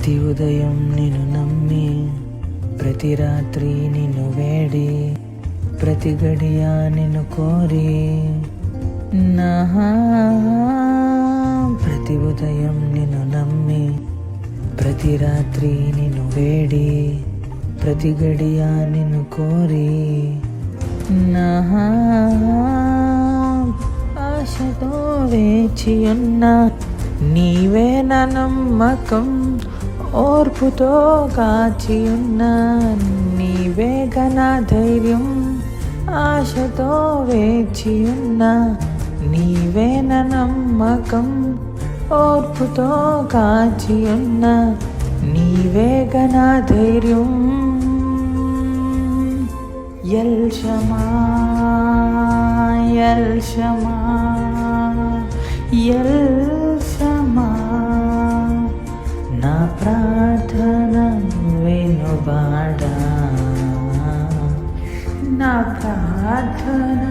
ప్రతి ఉదయం నిన్ను నమ్మి, ప్రతి రాత్రి నిన్ను వేడి, ప్రతి గడియ నిన్ను కోరి నా ప్రతి ఉదయం నిన్ను నమ్మి, ప్రతి రాత్రి నిన్ను వేడి, ప్రతి గడియ నిన్ను కోరి నా ఆశతో వేచి ఉన్నా, నీవే నా నమ్మకం, ఓర్పుతో కాచి ఉన్నా, నీవే నా ధైర్యం, ఆశతో వేచి ఉన్నా, నీవే నా నమ్మకం, ఓర్పుతో కాచి ఉన్నా, నీవే నా ధైర్యం. L Shama L Shama L Shama, నా ప్రార్థన వినువాడా, నా ప్రార్థన